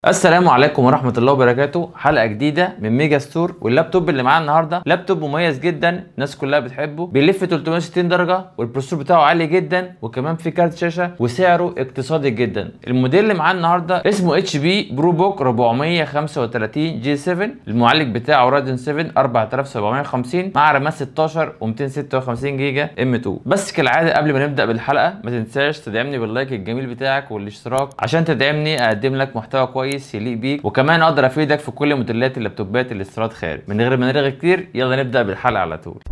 السلام عليكم ورحمة الله وبركاته. حلقة جديدة من ميجا ستور، واللابتوب اللي معانا النهاردة لابتوب مميز جدا، الناس كلها بتحبه، بيلف 360 درجة والبروسيسور بتاعه عالي جدا، وكمان في كارت شاشة وسعره اقتصادي جدا. الموديل اللي معانا النهاردة اسمه اتش بي برو بوك 435 جي 7، المعالج بتاعه رايزن 7 4750 مع رامات 16 و256 جيجا ام 2. بس كالعادة قبل ما نبدأ بالحلقة ما تنساش تدعمني باللايك الجميل بتاعك والاشتراك عشان تدعمني اقدم لك محتوى كويس يليق بيك، وكمان اقدر افيدك في كل موديلات اللابتوبات الاستيراد خارج. من غير ما نرغي كتير يلا نبدا بالحلقه على طول.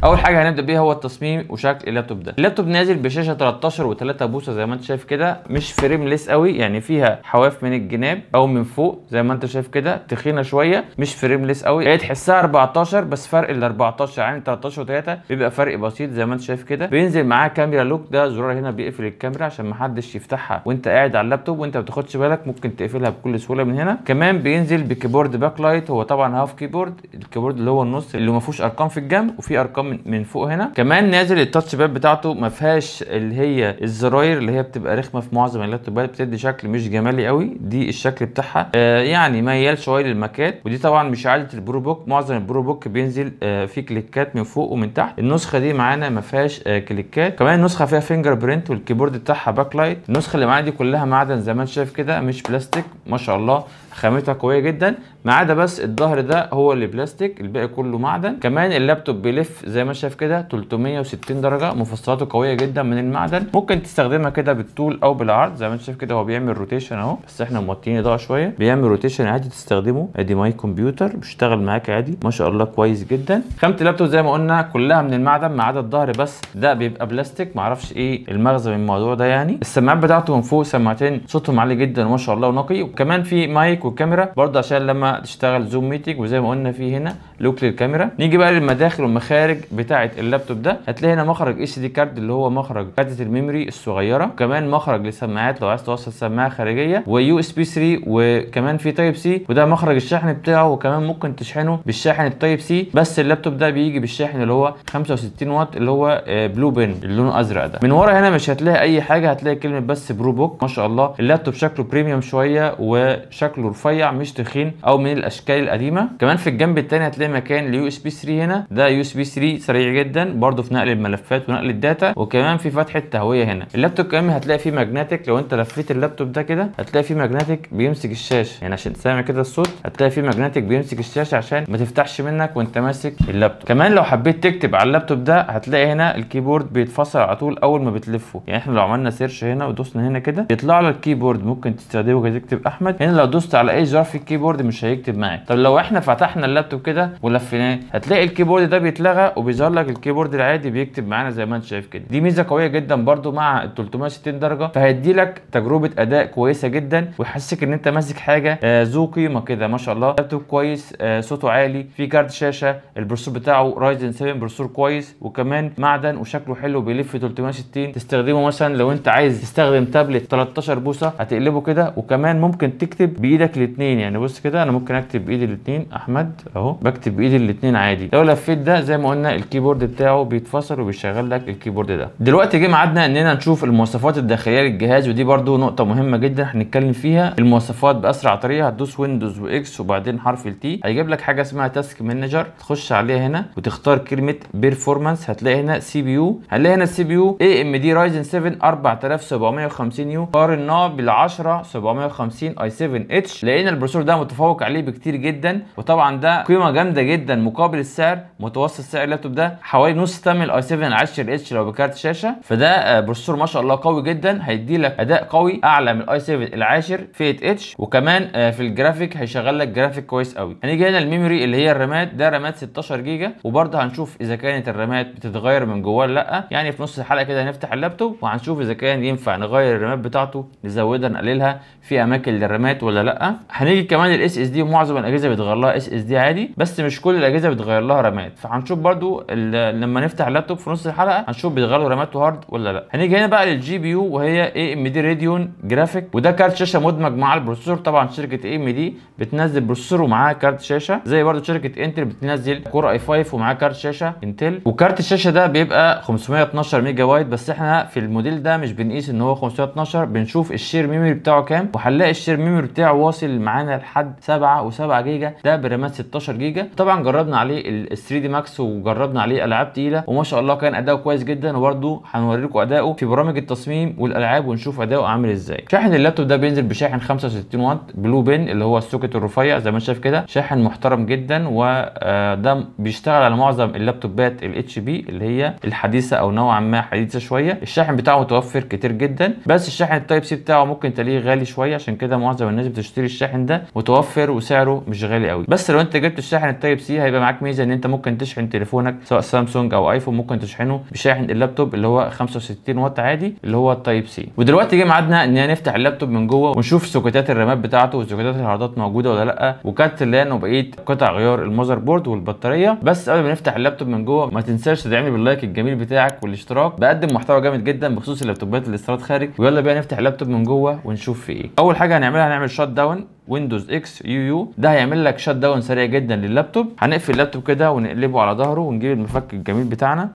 اول حاجه هنبدا بيها هو التصميم وشكل اللابتوب ده. اللابتوب نازل بشاشه 13 و3 بوصه زي ما انت شايف كده، مش فريمليس قوي، يعني فيها حواف من الجناب او من فوق زي ما انت شايف كده، تخينه شويه، مش فريمليس قوي. هي تحسها 14 بس فرق ال 14 عن 13 و3 بيبقى فرق بسيط زي ما انت شايف كده. بينزل معاه كاميرا لوك، ده زرار هنا بيقفل الكاميرا عشان ما حدش يفتحها وانت قاعد على اللابتوب وانت ما بتاخدش بالك، ممكن تقفلها بكل سهوله من هنا. كمان بينزل بكيبورد باك لايت، هو طبعا هاف كيبورد، الكيبورد اللي هو النص اللي ما فيهوش ارقام في الجنب وفي ارقام من فوق هنا. كمان نازل التاتش باد بتاعته ما فيهاش اللي هي الزراير اللي هي بتبقى رخمه في معظم اللابتوبات، بتدي شكل مش جمالي قوي، دي الشكل بتاعها يعني ميال شويه للمكات، ودي طبعا مش عاده البرو بوك. معظم البرو بوك بينزل فيه كليكات من فوق ومن تحت، النسخه دي معانا ما فيهاش كليكات. كمان النسخه فيها فينجر برينت والكيبورد بتاعها باك لايت. النسخه اللي معانا دي كلها معدن زي ما انت شايف كده، مش بلاستيك، ما شاء الله خامتها قويه جدا، ما عدا بس الظهر ده هو اللي بلاستيك، الباقي كله معدن. كمان اللابتوب بيلف زي ما شايف كده 360 درجه، مفصلاته قويه جدا من المعدن، ممكن تستخدمها كده بالطول او بالعرض زي ما انت شايف كده. هو بيعمل روتيشن اهو، بس احنا موطيين اضاءه شويه، بيعمل روتيشن عادي تستخدمه. ادي ماي كمبيوتر بيشتغل معاك عادي، ما شاء الله كويس جدا. خامه اللابتوب زي ما قلنا كلها من المعدن ما عدا الظهر بس ده بيبقى بلاستيك، معرفش ايه المغزى من الموضوع ده يعني. السماعات بتاعته من فوق سماعتين صوتهم عالي جدا وما شاء الله ونقي، وكمان في مايك وكاميرا برضه عشان لما تشتغل زوم ميتنج، وزي ما قلنا في هنا لوك للكاميرا. نيجي بقى للمداخل والمخارج بتاعه اللابتوب ده، هتلاقي هنا مخرج اتش دي كارد اللي هو مخرج كارتة الميموري الصغيره، وكمان مخرج للسماعات لو عايز توصل سماعه خارجيه، ويو اس بي 3، وكمان في تايب سي، وده مخرج الشحن بتاعه، وكمان ممكن تشحنه بالشاحن التايب سي. بس اللابتوب ده بيجي بالشاحن اللي هو 65 واط اللي هو بلو بن اللي لونه ازرق ده. من ورا هنا مش هتلاقي اي حاجه، هتلاقي كلمه بس برو بوك. ما شاء الله اللابتوب شكله بريميوم شويه وشكله رفيع مش تخين او من الاشكال القديمه. كمان في الجنب الثاني هتلاقي مكان ليو اس بي 3 هنا، ده يو اس بي 3 سريع جدا برضه في نقل الملفات ونقل الداتا، وكمان في فتحه تهويه هنا. اللابتوب كمان هتلاقي فيه ماجنتيك، لو انت لفيت اللابتوب ده كده هتلاقي فيه ماجنتيك بيمسك الشاشه، يعني عشان تسمع كده الصوت هتلاقي فيه ماجنتيك بيمسك الشاشه عشان ما تفتحش منك وانت ماسك اللابتوب. كمان لو حبيت تكتب على اللابتوب ده هتلاقي هنا الكيبورد بيتفصل على طول اول ما بتلفه، يعني احنا لو عملنا سيرش هنا ودوسنا هنا كده يطلع لك الكيبورد، ممكن تستخدمه كده تكتب احمد. هنا لو دوست على اي زرار في الكيبورد مش هيكتب معاك. طب لو احنا فتحنا اللابتوب كده ولفيناه هتلاقي الكيبورد ده بيتلغى وبيظهر لك الكيبورد العادي بيكتب معانا زي ما انت شايف كده. دي ميزه قويه جدا برده مع ال 360 درجه، فهيدي لك تجربه اداء كويسه جدا ويحسسك ان انت ماسك حاجه ذو قيمه كده. ما شاء الله لابتوب كويس، صوته عالي، في كارت شاشه، البروسيسور بتاعه رايزن 7 بروسيسور كويس، وكمان معدن وشكله حلو بيلف 360. تستخدمه مثلا لو انت عايز تستخدم تابلت 13 بوصه هتقلبه كده، وكمان ممكن تكتب بايدك الاثنين، يعني بص كده انا ممكن اكتب بايدي الاثنين احمد اهو، بكتب بايدي الاثنين عادي. لو لفيت ده زي ما قلنا الكيبورد بتاعه بيتفصل وبيشغل لك الكيبورد ده. دلوقتي جه ميعادنا اننا نشوف المواصفات الداخليه للجهاز، ودي برده نقطه مهمه جدا هنتكلم فيها. المواصفات باسرع طريقه هتدوس ويندوز واكس وبعدين حرف التي، هيجيب لك حاجه اسمها تاسك مانجر، تخش عليها هنا وتختار كلمه بيرفورمانس. هتلاقي هنا سي بي يو، هنلاقي هنا السي بي يو اي ام دي رايزن 7 4750 يو، قارناه بال 10 750 اي 7 اتش، لان البروسيسور ده متفوق عليه بكتير جدا، وطبعا ده قيمه جامده جدا مقابل السعر. متوسط سعر اللابتوب ده حوالي نص ثمن الاي 7 10 اتش لو بكارت شاشه، فده بروسيسور ما شاء الله قوي جدا، هيدي لك اداء قوي اعلى من الاي 7 العاشر فئه اتش، وكمان في الجرافيك هيشغل لك جرافيك كويس قوي. هنيجي هنا الميموري اللي هي الرامات، ده رامات 16 جيجا، وبرده هنشوف اذا كانت الرامات بتتغير من جوه ولا لا، يعني في نص الحلقه كده هنفتح اللابتوب وهنشوف اذا كان ينفع نغير الرامات بتاعته، نزودها نقللها في اماكن للرامات ولا لا. لا. هنيجي كمان الاس اس دي، ومعظم الاجهزه بيتغير لها اس اس دي عادي، بس مش كل الاجهزه بيتغير لها رامات. فهنشوف برضو لما نفتح اللابتوب في نص الحلقه هنشوف بيتغير له رامات وهارد ولا لا. هنيجي هنا بقى للجي بي يو، وهي اي ام دي راديون جرافيك، وده كارت شاشه مدمج مع البروسيسور. طبعا شركه اي ام دي بتنزل بروسيسور ومعاه كارت شاشه، زي برضو شركه انتل بتنزل كور اي 5 ومعاه كارت شاشه انتل. وكارت الشاشه ده بيبقى 512 ميجا بايت، بس احنا في الموديل ده مش بنقيس ان هو 512، بنشوف الشير ميموري بتاعه كام، وهنلاقي الشير ميموري بتاعه واصل معانا لحد 7 و7 جيجا، ده برامات 16 جيجا. طبعا جربنا عليه ال 3 دي ماكس وجربنا عليه العاب تقيله، وما شاء الله كان اداؤه كويس جدا. وبرده هنوري لكم اداؤه في برامج التصميم والالعاب ونشوف اداؤه عامل ازاي. شاحن اللابتوب ده بينزل بشاحن 65 واط بلو بين، اللي هو السوكت الرفيع زي ما انت شايف كده، شاحن محترم جدا. وده بيشتغل على معظم اللابتوبات الاتش بي اللي هي الحديثه او نوعا ما حديثه شويه. الشاحن بتاعه متوفر كتير جدا، بس الشاحن التايب سي بتاعه ممكن تلاقيه غالي شويه، عشان كده معظم الناس بتشتري الشاحن ده متوفر وسعره مش غالي قوي. بس لو انت جبت الشاحن التايب سي هيبقى معاك ميزه ان انت ممكن تشحن تليفونك سواء سامسونج او ايفون، ممكن تشحنه بشاحن اللابتوب اللي هو 65 واط عادي اللي هو التايب سي. ودلوقتي جه ميعادنا ان نفتح اللابتوب من جوه ونشوف سوكيتات الرامات بتاعته وسوكيتات الهاردات موجوده ولا لا، وكارت اللان وبقيه قطع غيار المذر بورد والبطاريه. بس قبل ما نفتح اللابتوب من جوه ما تنساش تدعمني باللايك الجميل بتاعك والاشتراك، بقدم محتوى جامد جدا بخصوص اللابتوبات اللي استيراد خارج. ويلا بينا نفتح اللابتوب من جوه ونشوف في ايه. اول حاجه هنعملها هنعمل شات داون ويندوز اكس يو، ده هيعمل لك شات داون سريع جدا لللابتوب. هنقفل اللابتوب كده ونقلبه على ظهره ونجيب المفك الجميل بتاعنا.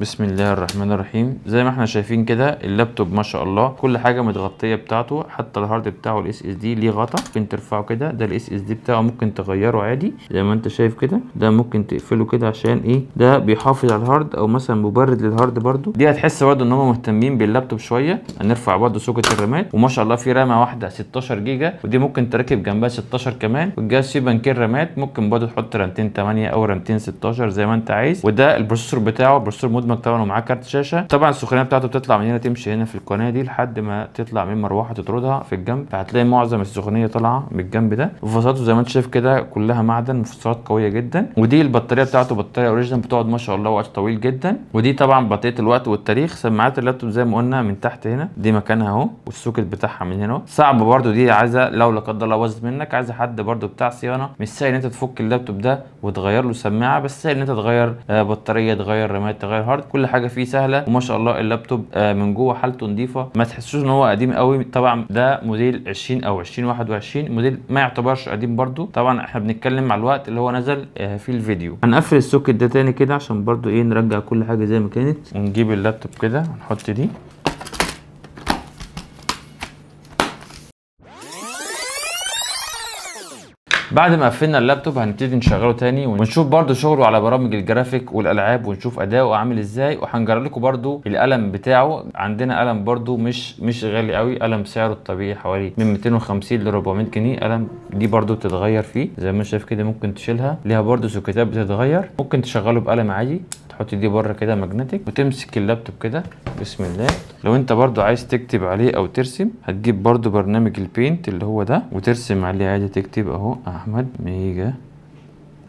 بسم الله الرحمن الرحيم. زي ما احنا شايفين كده اللابتوب ما شاء الله كل حاجه متغطيه بتاعته، حتى الهارد بتاعه الاس اس دي ليه غطا ممكن ترفعه كده. ده الاس اس دي بتاعه ممكن تغيره عادي زي ما انت شايف كده، ده ممكن تقفله كده عشان ايه، ده بيحافظ على الهارد او مثلا مبرد للهارد برده. دي هتحس برده ان هم مهتمين باللابتوب شويه. هنرفع برده سوكت الرامات، وما شاء الله في رامه واحده 16 جيجا، ودي ممكن تركب جنبها 16 كمان. والجهاز فيه بنكين رامات، ممكن برده تحط رامتين 8 او رامتين 16 زي ما انت عايز. وده البروسيسور بتاعه، بروسيسور مدمج طبعا ومعاه كارت شاشه. طبعا السخونيه بتاعته بتطلع من هنا تمشي هنا في القناه دي لحد ما تطلع من مروحه تطردها في الجنب، فهتلاقي معظم السخونيه طالعه من الجنب ده. وفصلاته زي ما انت شايف كده كلها معدن، مفصلات قويه جدا. ودي البطاريه بتاعته بطاريه اوريجينال بتقعد ما شاء الله وقت طويل جدا. ودي طبعا بطاريه الوقت والتاريخ. سماعات اللابتوب زي ما قلنا من تحت هنا دي مكانها اهو، والسوكت بتاعها من هنا. صعب برده دي، عايزه لو لا قدر الله باظت منك عايزه حد برده بتاع صيانه. مش سهل ان انت تفك اللابتوب ده وتغير له سماعه، بس سهل ان انت تغير بطاريه، تغير رامات، تغير هارد، كل حاجه فيه سهله. وما شاء الله اللابتوب من جوه حالته نظيفه، ما تحسوش ان هو قديم قوي. طبعا ده موديل 20 او 2021، موديل ما يعتبرش قديم برده. طبعا احنا بنتكلم على الوقت اللي هو نزل في الفيديو. هنقفل السوكت ده تاني كده عشان برده ايه نرجع كل حاجه زي ما كانت، ونجيب اللابتوب كده ونحط دي. بعد ما قفلنا اللابتوب هنبتدي نشغله تاني ونشوف برده شغله على برامج الجرافيك والالعاب، ونشوف اداؤه عامل ازاي. وهنجرب لكم برده القلم بتاعه. عندنا قلم برده مش غالي قوي، قلم سعره الطبيعي حوالي من 250 ل 400 جنيه. قلم دي برده بتتغير فيه زي ما شايف كده، ممكن تشيلها، ليها برده سوكيتات بتتغير. ممكن تشغله بقلم عادي، تحط دي بره كده ماجنتيك، وتمسك اللابتوب كده بسم الله. لو انت برضو عايز تكتب عليه او ترسم هتجيب برضو برنامج البينت اللي هو ده وترسم عليه عادي، تكتب اهو احمد ميجا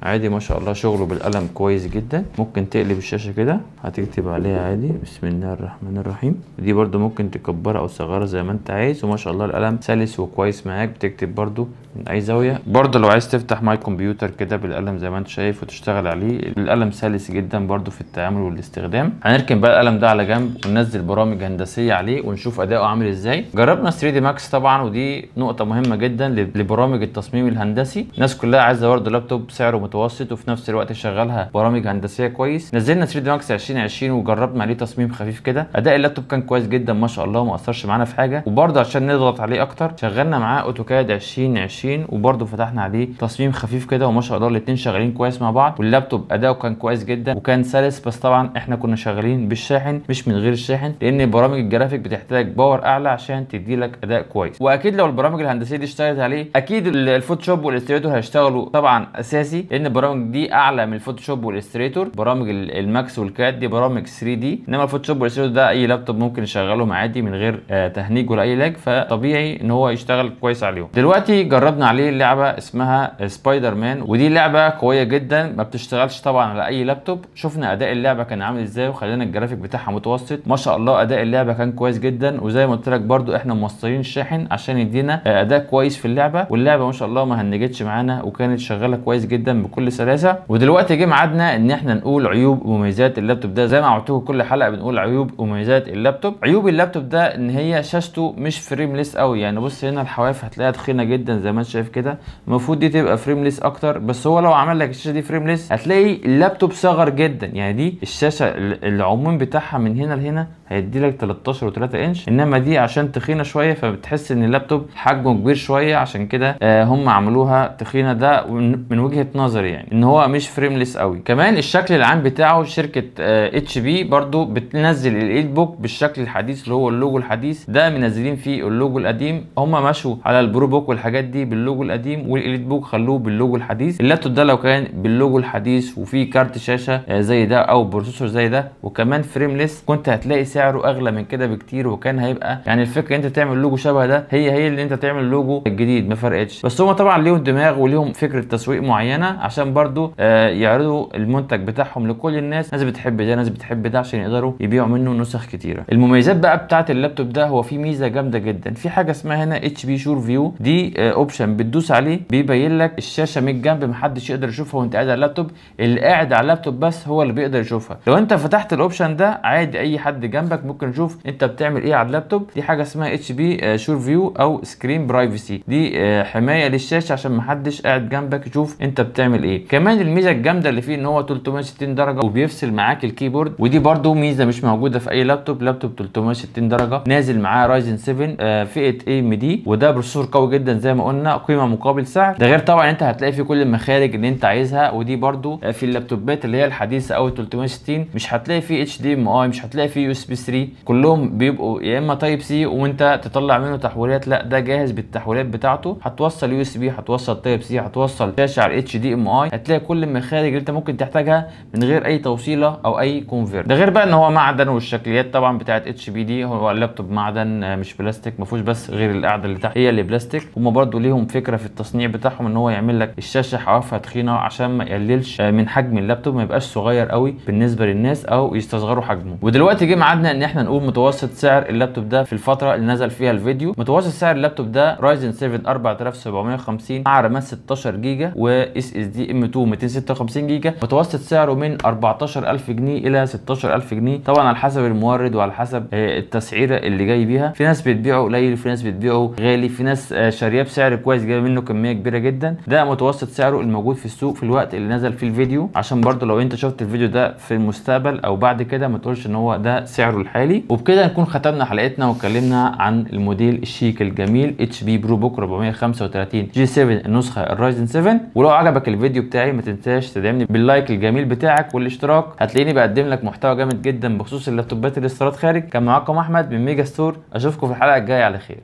عادي. ما شاء الله شغله بالقلم كويس جدا. ممكن تقلب الشاشه كده هتكتب عليها عادي بسم الله الرحمن الرحيم. دي برضو ممكن تكبرها او تصغرها زي ما انت عايز. وما شاء الله القلم سلس وكويس معاك، بتكتب برضو من اي زاويه. برضو لو عايز تفتح ماي كمبيوتر كده بالقلم زي ما انت شايف وتشتغل عليه، القلم سلس جدا برضو في التعامل والاستخدام. هنركن بقى القلم ده على جنب وننزل برامج هندسيه عليه ونشوف اداؤه عامل ازاي. جربنا 3 دي ماكس طبعا، ودي نقطه مهمه جدا لبرامج التصميم الهندسي. الناس كلها عايزه برضو لابتوب سعره متوسط وفي نفس الوقت شغالها برامج هندسيه كويس. نزلنا 3 دي ماكس 2020 وجربنا عليه تصميم خفيف كده. اداء اللابتوب كان كويس جدا ما شاء الله، ما اثرش معانا في حاجه. وبرضه عشان نضغط عليه اكتر شغلنا معاه اوتوكاد 2020 وبرضه فتحنا عليه تصميم خفيف كده، وما شاء الله الاثنين شغالين كويس مع بعض. واللابتوب اداؤه كان كويس جدا وكان سلس. بس طبعا احنا كنا شغالين بالشاحن مش من غير الشاحن، لان برامج الجرافيك بتحتاج باور اعلى عشان تدي لك اداء كويس. واكيد لو البرامج الهندسيه دي اشتغلت عليه اكيد الفوتوشوب والاستريتور هيشتغلوا طبعا اساسي، لان لان البرامج دي اعلى من الفوتوشوب والاستريتور. برامج الماكس والكات دي برامج 3 دي، انما الفوتوشوب والاستريتور ده اي لابتوب ممكن يشغلهم عادي من غير تهنيج ولا اي لاج، فطبيعي ان هو يشتغل كويس عليهم. دلوقتي جربنا عليه لعبه اسمها سبايدر مان، ودي لعبه قويه جدا ما بتشتغلش طبعا على اي لابتوب. شفنا اداء اللعبه كان عامل ازاي، وخلينا الجرافيك بتاعها متوسط. ما شاء الله اداء اللعبه كان كويس جدا، وزي ما قلت لك برده احنا موصلين الشاحن عشان يدينا اداء كويس في اللعبه، واللعبه ما شاء الله ما هنجتش معانا وكانت شغاله كويس جدا بكل سلاسه. ودلوقتي جه ميعادنا ان احنا نقول عيوب ومميزات اللابتوب ده. زي ما عودتكم كل حلقه بنقول عيوب ومميزات اللابتوب. عيوب اللابتوب ده ان هي شاشته مش فريمليس قوي، يعني بص هنا الحواف هتلاقيها تخينه جدا زي ما انت شايف كده، المفروض دي تبقى فريمليس اكتر، بس هو لو عمل لك الشاشه دي فريمليس هتلاقي اللابتوب صغر جدا. يعني دي الشاشه العموم بتاعها من هنا لهنا هيدي لك 13 و3 انش، انما دي عشان تخينه شويه فبتحس ان اللابتوب حجمه كبير شويه، عشان كده هم عملوها تخينه. ده من وجهه نظري يعني ان هو مش فريمليس قوي. كمان الشكل العام بتاعه شركه اتش بي برضو بتنزل الايد بوك بالشكل الحديث اللي هو اللوجو الحديث ده، منزلين فيه اللوجو القديم. هم مشوا على البرو بوك والحاجات دي باللوجو القديم، والايد بوك خلوه باللوجو الحديث. اللابتوب ده لو كان باللوجو الحديث وفيه كارت شاشه زي ده او بروسيسور زي ده وكمان فريمليس، كنت هتلاقي سعره اغلى من كده بكتير، وكان هيبقى يعني الفكره انت تعمل لوجو شبه ده هي اللي انت تعمل لوجو الجديد، ما فرقتش. بس هم طبعا ليهم دماغ وليهم فكره تسويق معينه عشان برضو يعرضوا المنتج بتاعهم لكل الناس. ناس بتحب ده ناس بتحب ده عشان يقدروا يبيعوا منه نسخ كتيره. المميزات بقى بتاعه اللابتوب ده، هو في ميزه جامده جدا، في حاجه اسمها هنا اتش بي شور فيو. دي اوبشن بتدوس عليه بيبين لك الشاشه من الجنب، محدش يقدر يشوفها وانت قاعد على اللابتوب، اللي قاعد على اللابتوب بس هو اللي بيقدر يشوفها. لو انت فتحت الاوبشن ده عادي اي حد جنبك ممكن يشوف انت بتعمل ايه على اللابتوب. دي حاجه اسمها اتش بي شور فيو او سكرين برايفسي، دي حمايه للشاشه عشان محدش قاعد جنبك يشوف انت بتعمل ايه. كمان الميزه الجامده اللي فيه ان هو 360 درجه وبيفصل معاك الكيبورد، ودي برده ميزه مش موجوده في اي لابتوب. لابتوب 360 درجه نازل معاه رايزن 7 فئه اي ام دي، وده بروسيسور قوي جدا زي ما قلنا، قيمه مقابل سعر. ده غير طبعا انت هتلاقي فيه كل المخارج اللي انت عايزها، ودي برده في اللابتوبات اللي هي الحديثه او 360 مش هتلاقي فيه اتش دي ام اي، مش هتلاقي فيه يو اس بي 3، كلهم بيبقوا يا اما تايب سي وانت تطلع منه تحويلات، لا ده جاهز بالتحويلات بتاعته. هتوصل يو اس بي، هتوصل تايب سي، هتوصل شاشه على اتش دي ام اي، هتلاقي كل المخارج اللي انت ممكن تحتاجها من غير اي توصيله او اي كونفيرت. ده غير بقى ان هو معدن، والشكليات طبعا بتاعت اتش بي دي هو اللابتوب معدن مش بلاستيك، ما فيهوش بس غير القاعده اللي تحت هي اللي بلاستيك. هم برده ليهم فكره في التصنيع بتاعهم ان هو يعمل لك الشاشه حوافها تخينه عشان ما يقللش من حجم اللابتوب، ما يبقاش صغير قوي بالنسبه للناس او يستصغروا حجمه. ودلوقتي جه ميعادنا ان احنا نقول متوسط سعر اللابتوب ده في الفتره اللي نزل فيها الفيديو. متوسط سعر اللابتوب ده رايزن 7 4750 مع رامات 16 جيجا واس اس دي ام 2 256 جيجا، متوسط سعره من 14000 جنيه الى 16000 جنيه، طبعا على حسب المورد وعلى حسب التسعيره اللي جاي بيها. في ناس بتبيعه قليل، وفي ناس بتبيعه غالي، في ناس شاريه بسعر كويس جايبه منه كميه كبيره جدا. ده متوسط سعره الموجود في السوق في الوقت اللي نزل فيه الفيديو، عشان برضو لو انت شفت الفيديو ده في المستقبل او بعد كده ما تقولش ان هو ده سعره الحالي. وبكده نكون ختمنا حلقتنا واتكلمنا عن الموديل الشيك الجميل اتش بي برو بوك 435 جي 7 النسخه الرايزن 7. ولو عجبك الفيديو بتاعي ما تنساش تدعمني باللايك الجميل بتاعك والاشتراك، هتلاقيني بقدم لك محتوى جامد جدا بخصوص اللابتوبات الاستيراد خارج. كان معاكم احمد من ميجا ستور، اشوفكم في الحلقه الجايه على خير.